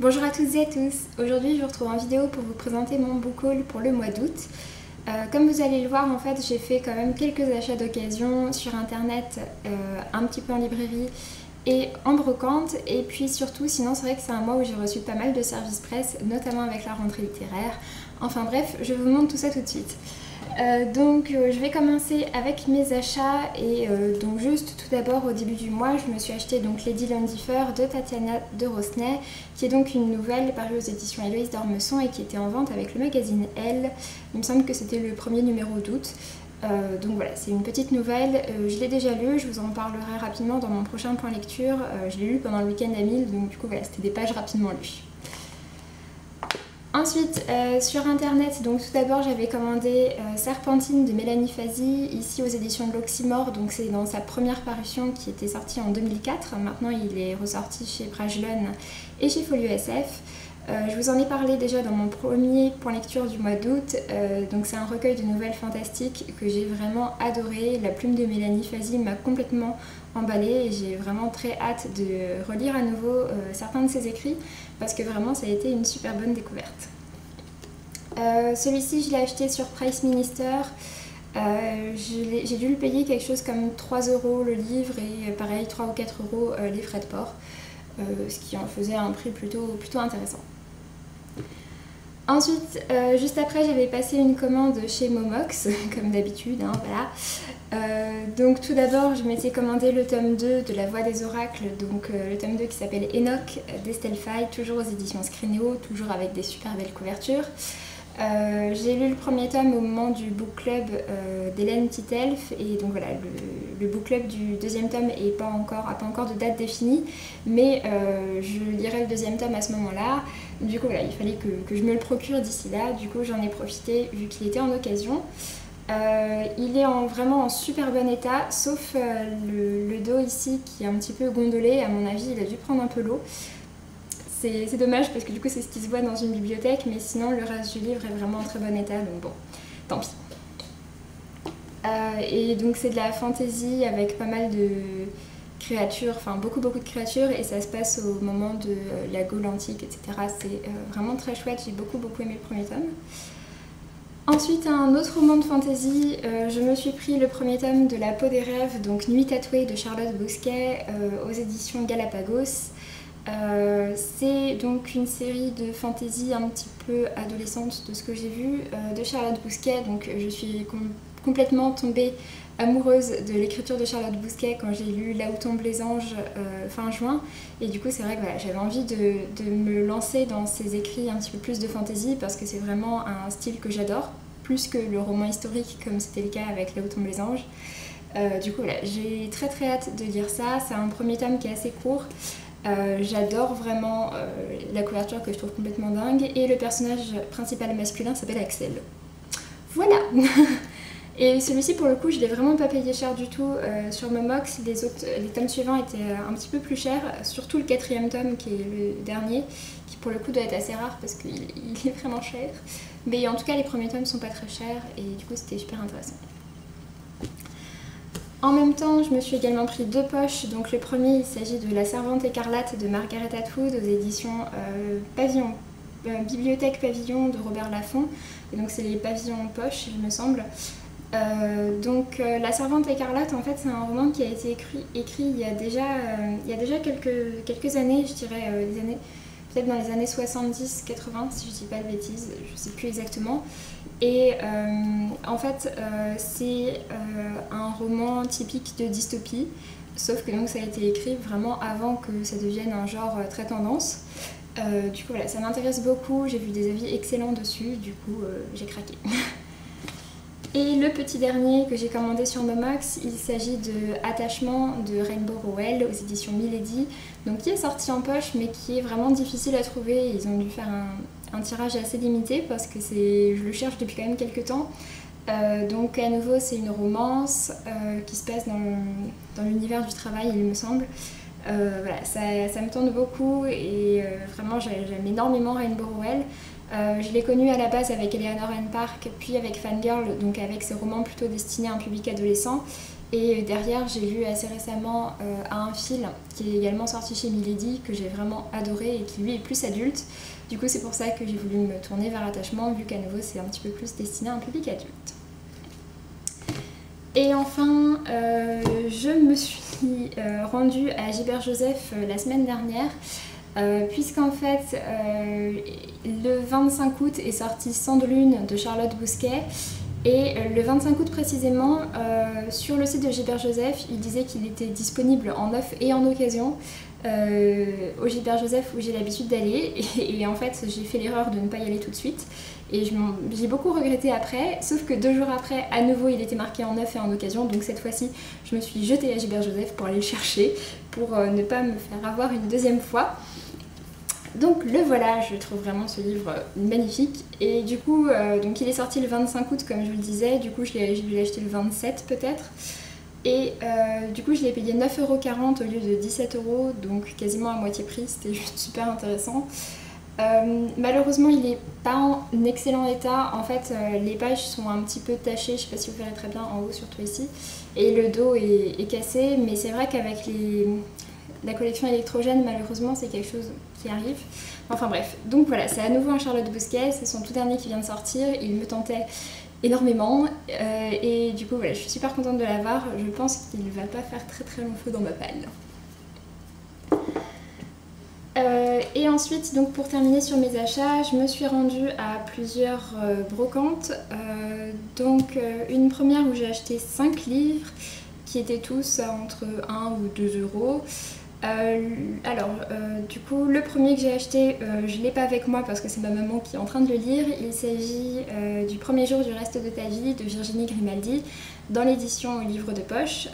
Bonjour à toutes et à tous, aujourd'hui je vous retrouve en vidéo pour vous présenter mon book haul pour le mois d'août. Comme vous allez le voir, en fait j'ai fait quand même quelques achats d'occasion sur internet, un petit peu en librairie et en brocante, et puis surtout sinon c'est vrai que c'est un mois où j'ai reçu pas mal de services presse, notamment avec la rentrée littéraire. Enfin bref, je vous montre tout ça tout de suite. Je vais commencer avec mes achats et donc juste tout d'abord au début du mois je me suis acheté donc Lady Lundifer de Tatiana de Rosnay, qui est donc une nouvelle parue aux éditions Héloïse d'Ormesson et qui était en vente avec le magazine Elle. Il me semble que c'était le premier numéro d'août. Donc voilà, c'est une petite nouvelle, je l'ai déjà lu, je vous en parlerai rapidement dans mon prochain point lecture. Je l'ai lu pendant le week-end à 1000, donc du coup voilà, c'était des pages rapidement lues. Ensuite, sur internet, donc tout d'abord j'avais commandé Serpentine de Mélanie Fazi, ici aux éditions de l'Oxymore, donc c'est dans sa première parution qui était sortie en 2004, maintenant il est ressorti chez Brajlon et chez Folio SF. Je vous en ai parlé déjà dans mon premier point lecture du mois d'août, donc c'est un recueil de nouvelles fantastiques que j'ai vraiment adoré. La plume de Mélanie Fazi m'a complètement emballée et j'ai vraiment très hâte de relire à nouveau certains de ses écrits parce que vraiment ça a été une super bonne découverte. Celui-ci je l'ai acheté sur Price Minister, j'ai dû le payer quelque chose comme 3 € le livre et pareil 3 ou 4 € les frais de port, ce qui en faisait un prix plutôt intéressant. Ensuite, juste après, j'avais passé une commande chez Momox, comme d'habitude, hein, voilà. Donc tout d'abord, je m'étais commandé le tome 2 de La Voix des Oracles, donc le tome 2 qui s'appelle Enoch d'Estelle Faye, toujours aux éditions Scrinéo, toujours avec des super belles couvertures. J'ai lu le premier tome au moment du book club d'Hélène Titelf et donc voilà, le book club du deuxième tome n'a pas encore de date définie, mais je lirai le deuxième tome à ce moment-là. Du coup voilà, il fallait que je me le procure d'ici là, du coup j'en ai profité vu qu'il était en occasion. Il est vraiment en super bon état, sauf le dos ici qui est un petit peu gondolé, à mon avis il a dû prendre un peu l'eau. C'est dommage parce que du coup c'est ce qui se voit dans une bibliothèque, mais sinon le reste du livre est vraiment en très bon état, donc bon, tant pis. Et donc c'est de la fantasy avec pas mal de créatures, enfin beaucoup de créatures, et ça se passe au moment de la Gaule antique, etc. C'est vraiment très chouette, j'ai beaucoup aimé le premier tome. Ensuite, un autre roman de fantasy, je me suis pris le premier tome de La Peau des rêves, donc Nuit tatouée de Charlotte Bousquet aux éditions Galapagos. C'est donc une série de fantasy un petit peu adolescente de ce que j'ai vu de Charlotte Bousquet, donc je suis complètement tombée amoureuse de l'écriture de Charlotte Bousquet quand j'ai lu Là où tombent les anges fin juin, et du coup c'est vrai que voilà, j'avais envie de me lancer dans ses écrits un petit peu plus de fantasy parce que c'est vraiment un style que j'adore, plus que le roman historique comme c'était le cas avec Là où tombent les anges. Du coup voilà, j'ai très hâte de lire ça, c'est un premier tome qui est assez court. J'adore vraiment la couverture que je trouve complètement dingue, et le personnage principal masculin s'appelle Axel. Voilà. Et celui-ci pour le coup je l'ai vraiment pas payé cher du tout sur Momox. Les tomes suivants étaient un petit peu plus chers, surtout le 4e tome qui est le dernier, qui pour le coup doit être assez rare parce qu'il est vraiment cher. Mais en tout cas les premiers tomes sont pas très chers et du coup c'était super intéressant. En même temps, je me suis également pris 2 poches. Donc le premier, il s'agit de La Servante écarlate de Margaret Atwood aux éditions Bibliothèque Pavillon de Robert Laffont. Et donc c'est les pavillons poches, il me semble. La Servante écarlate, en fait, c'est un roman qui a été écrit il y a déjà quelques années, je dirais, peut-être dans les années 70-80, si je dis pas de bêtises, je sais plus exactement. Et en fait, c'est un roman typique de dystopie, sauf que donc ça a été écrit vraiment avant que ça devienne un genre très tendance. Du coup voilà, ça m'intéresse beaucoup, j'ai vu des avis excellents dessus, du coup j'ai craqué. Et le petit dernier que j'ai commandé sur Momox, il s'agit de Attachement de Rainbow Rowell aux éditions Milady, donc qui est sorti en poche mais qui est vraiment difficile à trouver. Ils ont dû faire un tirage assez limité parce que je le cherche depuis quand même quelques temps. Donc à nouveau c'est une romance qui se passe dans l'univers du travail, il me semble. Voilà, ça me tente beaucoup et vraiment j'aime énormément Rainbow Rowell. Je l'ai connue à la base avec Eleanor N. Park, puis avec Fangirl, donc avec ses romans plutôt destinés à un public adolescent. Et derrière, j'ai lu assez récemment un fil qui est également sorti chez Milady, que j'ai vraiment adoré et qui lui est plus adulte. Du coup, c'est pour ça que j'ai voulu me tourner vers Attachement, vu qu'à nouveau, c'est un petit peu plus destiné à un public adulte. Et enfin, je me suis rendue à Gilbert Joseph la semaine dernière, puisqu'en fait, le 25 août est sorti Sang de Lune de Charlotte Bousquet. Et le 25 août précisément, sur le site de Gilbert Joseph, il disait qu'il était disponible en neuf et en occasion au Gilbert Joseph où j'ai l'habitude d'aller. Et en fait, j'ai fait l'erreur de ne pas y aller tout de suite. Et j'ai beaucoup regretté après, sauf que 2 jours après, à nouveau, il était marqué en neuf et en occasion. Donc cette fois-ci, je me suis jetée à Gilbert Joseph pour aller le chercher, pour ne pas me faire avoir une deuxième fois. Donc le voilà, je trouve vraiment ce livre magnifique. Et du coup, donc il est sorti le 25 août comme je vous le disais, du coup je l'ai acheté le 27 peut-être. Et du coup je l'ai payé 9,40 € au lieu de 17 €, donc quasiment à moitié prix, c'était juste super intéressant. Malheureusement il n'est pas en excellent état, en fait les pages sont un petit peu tachées, je sais pas si vous verrez très bien en haut surtout ici. Et le dos est cassé, mais c'est vrai qu'avec la collection électrogène, malheureusement, c'est quelque chose qui arrive. Enfin bref, donc voilà, c'est à nouveau un Charlotte Bousquet, c'est son tout dernier qui vient de sortir, il me tentait énormément et du coup voilà, je suis super contente de l'avoir, je pense qu'il va pas faire très très long feu dans ma palle. Et ensuite, donc pour terminer sur mes achats, je me suis rendue à plusieurs brocantes. Une première où j'ai acheté 5 livres qui étaient tous entre 1 ou 2 €. Du coup, le premier que j'ai acheté, je ne l'ai pas avec moi parce que c'est ma maman qui est en train de le lire. Il s'agit du Premier jour du reste de ta vie de Virginie Grimaldi, dans l'édition Livre de poche,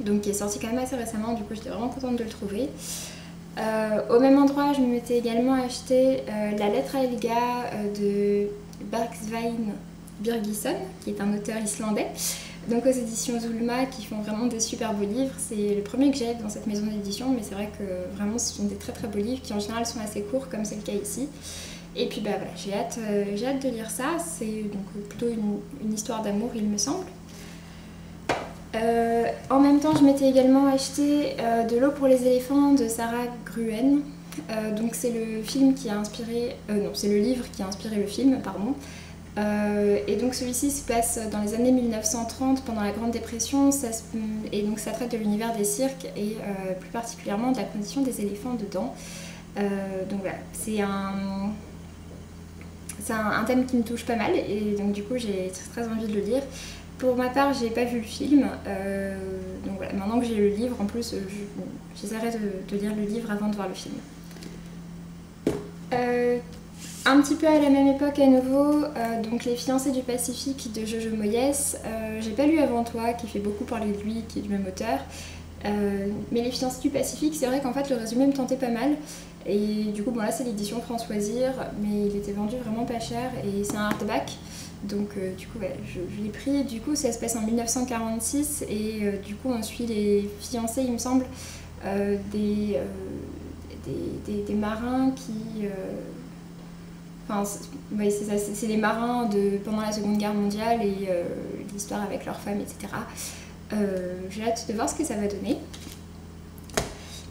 donc qui est sorti quand même assez récemment, du coup j'étais vraiment contente de le trouver. Au même endroit, je m'étais également acheté La lettre à Helga de Bergsvein Birgisson, qui est un auteur islandais. Donc aux éditions Zulma, qui font vraiment des super beaux livres. C'est le premier que j'ai dans cette maison d'édition, mais c'est vrai que vraiment ce sont des très très beaux livres qui en général sont assez courts, comme c'est le cas ici. Et puis bah voilà, j'ai hâte de lire ça. C'est donc plutôt une histoire d'amour, il me semble. En même temps, je m'étais également acheté De l'eau pour les éléphants de Sarah Gruen. Donc c'est le film qui a inspiré... non, c'est le livre qui a inspiré le film, pardon. Et donc celui-ci se passe dans les années 1930 pendant la Grande Dépression et donc ça traite de l'univers des cirques et plus particulièrement de la condition des éléphants dedans. Donc voilà, c'est un thème qui me touche pas mal et donc du coup j'ai très envie de le lire. Pour ma part, j'ai pas vu le film, donc voilà, maintenant que j'ai le livre, en plus j'essaierai de lire le livre avant de voir le film. Un petit peu à la même époque à nouveau, donc Les fiancés du Pacifique de Jojo Moyes. J'ai pas lu Avant toi, qui fait beaucoup parler de lui, qui est du même auteur. Mais Les fiancés du Pacifique, c'est vrai qu'en fait le résumé me tentait pas mal. Et du coup, bon là c'est l'édition Françoisir, mais il était vendu vraiment pas cher et c'est un hardback. Donc du coup ouais, je l'ai pris. Du coup ça se passe en 1946 et du coup on suit les fiancés, il me semble, des marins qui... Enfin, ouais, c'est ça, c'est les marins pendant la Seconde Guerre mondiale et l'histoire avec leurs femmes, etc. J'ai hâte de voir ce que ça va donner.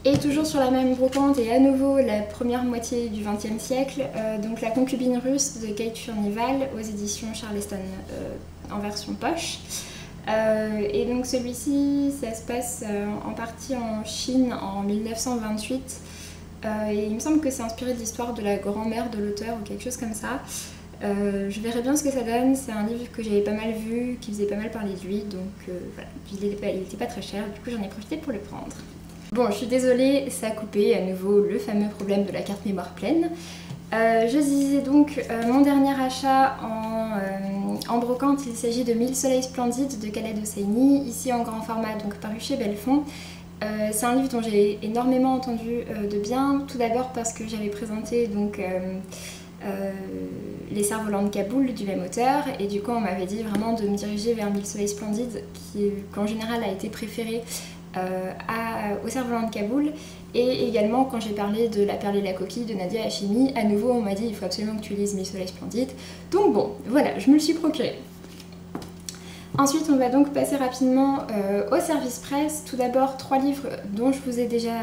Et toujours sur la même brocante et à nouveau la première moitié du XXe siècle, donc La concubine russe de Kate Furnival aux éditions Charleston en version poche. Et donc celui-ci, ça se passe en partie en Chine en 1928. Et il me semble que c'est inspiré de l'histoire de la grand-mère de l'auteur ou quelque chose comme ça. Je verrai bien ce que ça donne. C'est un livre que j'avais pas mal vu, qui faisait pas mal parler de lui, donc voilà, il était pas très cher, du coup j'en ai profité pour le prendre. Bon, je suis désolée, ça a coupé à nouveau le fameux problème de la carte mémoire pleine. Je disais donc mon dernier achat en brocante, il s'agit de 1000 soleils splendides de Khaled Hosseini, ici en grand format, donc paru chez Belfond. C'est un livre dont j'ai énormément entendu de bien, tout d'abord parce que j'avais présenté donc, Les cerfs-volants de Kaboul du même auteur, et du coup on m'avait dit vraiment de me diriger vers 1000 soleils splendides, qui en général a été préféré aux cerfs-volants de Kaboul, et également quand j'ai parlé de La perle et la coquille de Nadia Hachimi, à nouveau on m'a dit il faut absolument que tu lises 1000 soleils splendides, donc bon voilà, je me le suis procuré. Ensuite, on va donc passer rapidement au service presse. Tout d'abord, 3 livres dont je vous ai déjà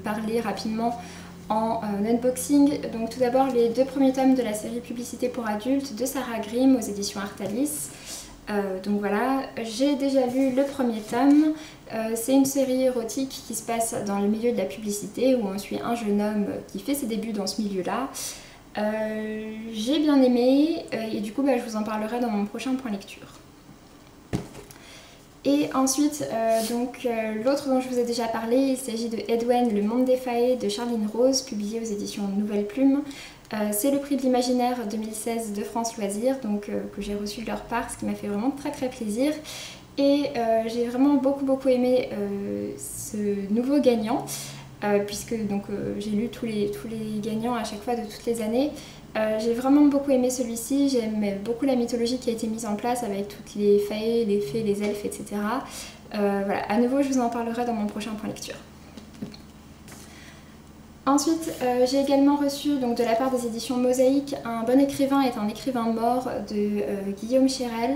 parlé rapidement en unboxing. Donc tout d'abord, les 2 premiers tomes de la série Publicité pour adultes de Sarah Grimm aux éditions Artalis. Donc voilà, j'ai déjà lu le premier tome. C'est une série érotique qui se passe dans le milieu de la publicité où on suit un jeune homme qui fait ses débuts dans ce milieu-là. J'ai bien aimé et du coup je vous en parlerai dans mon prochain point lecture. Et ensuite, l'autre dont je vous ai déjà parlé, il s'agit de Edwen, Le Monde des Faées de Charline Rose, publié aux éditions Nouvelle Plume. C'est le prix de l'imaginaire 2016 de France Loisirs, donc que j'ai reçu de leur part, ce qui m'a fait vraiment très très plaisir. Et j'ai vraiment beaucoup aimé ce nouveau gagnant, puisque j'ai lu tous les gagnants à chaque fois de toutes les années. J'ai vraiment beaucoup aimé celui-ci, j'aime beaucoup la mythologie qui a été mise en place avec toutes les faées, les fées, les elfes, etc. Voilà, à nouveau je vous en parlerai dans mon prochain point lecture. Ensuite, j'ai également reçu donc, de la part des éditions Mosaïque Un bon écrivain est un écrivain mort de Guillaume Chérel.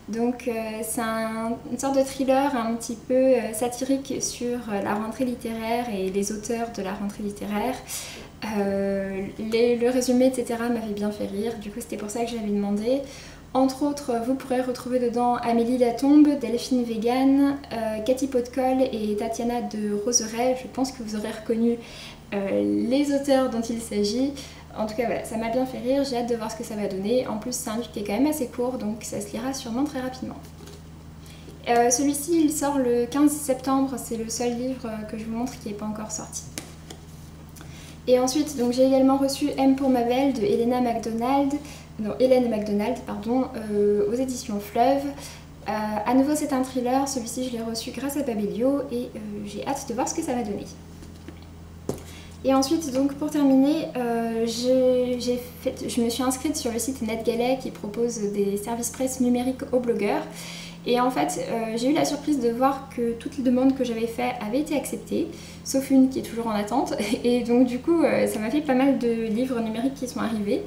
Donc c'est une sorte de thriller un petit peu satirique sur la rentrée littéraire et les auteurs de la rentrée littéraire. Le résumé, etc. m'avait bien fait rire, du coup c'était pour ça que j'avais demandé. Entre autres, vous pourrez retrouver dedans Amélie Latombe, Delphine Vegan, Cathy Potcol et Tatiana de Roseraie. Je pense que vous aurez reconnu les auteurs dont il s'agit. En tout cas voilà, ça m'a bien fait rire, j'ai hâte de voir ce que ça va donner. En plus c'est un livre qui est quand même assez court, donc ça se lira sûrement très rapidement. Celui-ci il sort le 15 septembre, c'est le seul livre que je vous montre qui n'est pas encore sorti. Et ensuite, j'ai également reçu M pour ma belle de Hélène MacDonald, aux éditions Fleuve. À nouveau, c'est un thriller. Celui-ci, je l'ai reçu grâce à Babelio et j'ai hâte de voir ce que ça va donner. Et ensuite, donc pour terminer, je me suis inscrite sur le site NetGalley qui propose des services presse numériques aux blogueurs. Et en fait, j'ai eu la surprise de voir que toutes les demandes que j'avais faites avaient été acceptées, sauf une qui est toujours en attente. Et donc du coup, ça m'a fait pas mal de livres numériques qui sont arrivés.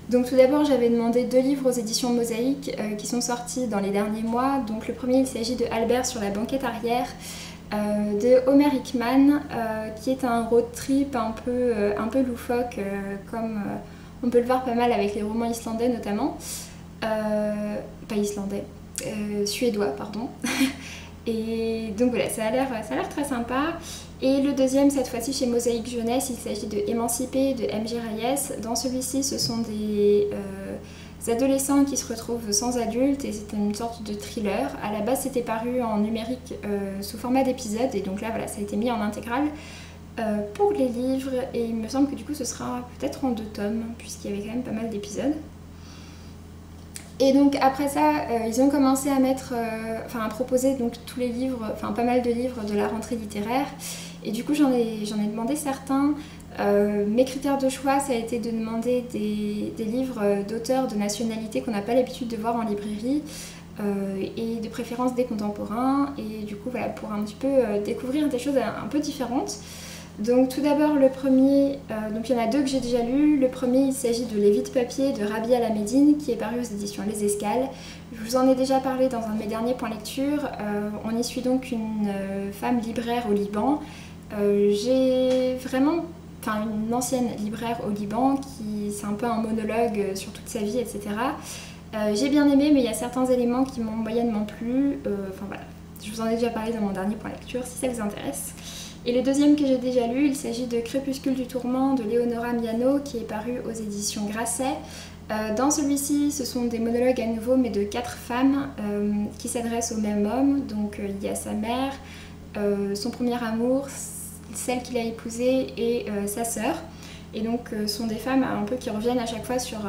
Donc tout d'abord, j'avais demandé 2 livres aux éditions Mosaïque qui sont sortis dans les derniers mois. Donc le premier, il s'agit de Albert sur la banquette arrière de Homer Hickman, qui est un road trip un peu loufoque, comme on peut le voir pas mal avec les romans islandais notamment. Pas islandais. Suédois, pardon. Et donc voilà, ça a l'air très sympa. Et le deuxième, cette fois-ci chez Mosaïque Jeunesse, il s'agit de Émancipé de M. G. Reyes. Dans celui-ci, ce sont des adolescents qui se retrouvent sans adultes et c'est une sorte de thriller. À la base, c'était paru en numérique sous format d'épisode et donc là, voilà, ça a été mis en intégrale pour les livres et il me semble que du coup, ce sera peut-être en 2 tomes puisqu'il y avait quand même pas mal d'épisodes. Et donc après ça, ils ont commencé à à proposer donc tous les livres, pas mal de livres de la rentrée littéraire. Et du coup, j'en ai demandé certains. Mes critères de choix, ça a été de demander des livres d'auteurs de nationalité qu'on n'a pas l'habitude de voir en librairie et de préférence des contemporains. Et du coup, voilà, pour un petit peu découvrir des choses un peu différentes. Donc tout d'abord le premier, donc il y en a 2 que j'ai déjà lus. Le premier il s'agit de Lévi de papier de Rabia Lamédine qui est paru aux éditions Les Escales. Je vous en ai déjà parlé dans un de mes derniers points lecture. On y suit donc une femme libraire au Liban. J'ai vraiment, une ancienne libraire au Liban qui c'est un peu un monologue sur toute sa vie, etc. J'ai bien aimé mais il y a certains éléments qui m'ont moyennement plu. Voilà, je vous en ai déjà parlé dans mon dernier point lecture si ça vous intéresse. Et le deuxième que j'ai déjà lu, il s'agit de Crépuscule du tourment de Leonora Miano qui est paru aux éditions Grasset. Dans celui-ci, ce sont des monologues à nouveau mais de 4 femmes qui s'adressent au même homme. Donc il y a sa mère, son premier amour, celle qu'il a épousée et sa sœur. Et donc ce sont des femmes un peu qui reviennent à chaque fois sur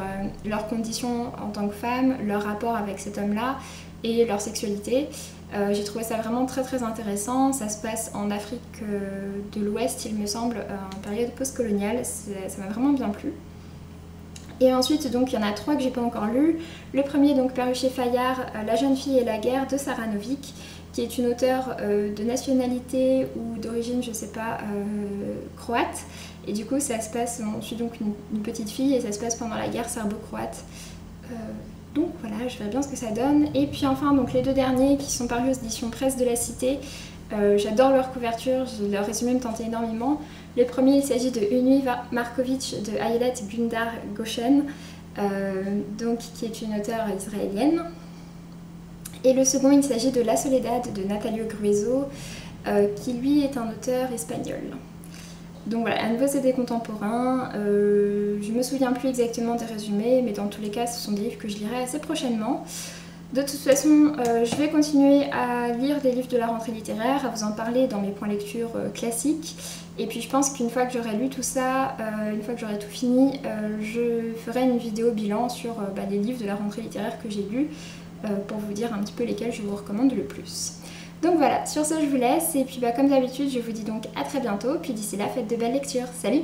leurs conditions en tant que femmes, leur rapport avec cet homme-là et leur sexualité. J'ai trouvé ça vraiment très intéressant. Ça se passe en Afrique de l'Ouest, il me semble, en période post-coloniale. Ça m'a vraiment bien plu. Et ensuite, donc, il y en a 3 que j'ai pas encore lus. Le premier, donc, paru chez Fayard, La jeune fille et la guerre de Sarah Novick, qui est une auteure de nationalité ou d'origine, je sais pas, croate. Et du coup, ça se passe, on suit donc une petite fille et ça se passe pendant la guerre serbo-croate. Donc voilà, je verrai bien ce que ça donne. Et puis enfin, donc les deux derniers qui sont parus aux éditions Presse de la Cité. J'adore leur couverture, leur résumé me tentait énormément. Le premier, il s'agit de Unui Markovitch de Ayelet Gundar Goshen, donc, qui est une auteure israélienne. Et le second, il s'agit de La Soledad de Natalio Grueso, qui lui est un auteur espagnol. Donc voilà, à nouveau c'est des contemporains, je me souviens plus exactement des résumés, mais dans tous les cas ce sont des livres que je lirai assez prochainement. De toute façon, je vais continuer à lire des livres de la rentrée littéraire, à vous en parler dans mes points lecture classiques. Et puis je pense qu'une fois que j'aurai lu tout ça, une fois que j'aurai tout fini, je ferai une vidéo bilan sur les livres de la rentrée littéraire que j'ai lus, pour vous dire un petit peu lesquels je vous recommande le plus. Donc voilà, sur ce je vous laisse, et puis comme d'habitude je vous dis donc à très bientôt, puis d'ici là faites de belles lectures, salut!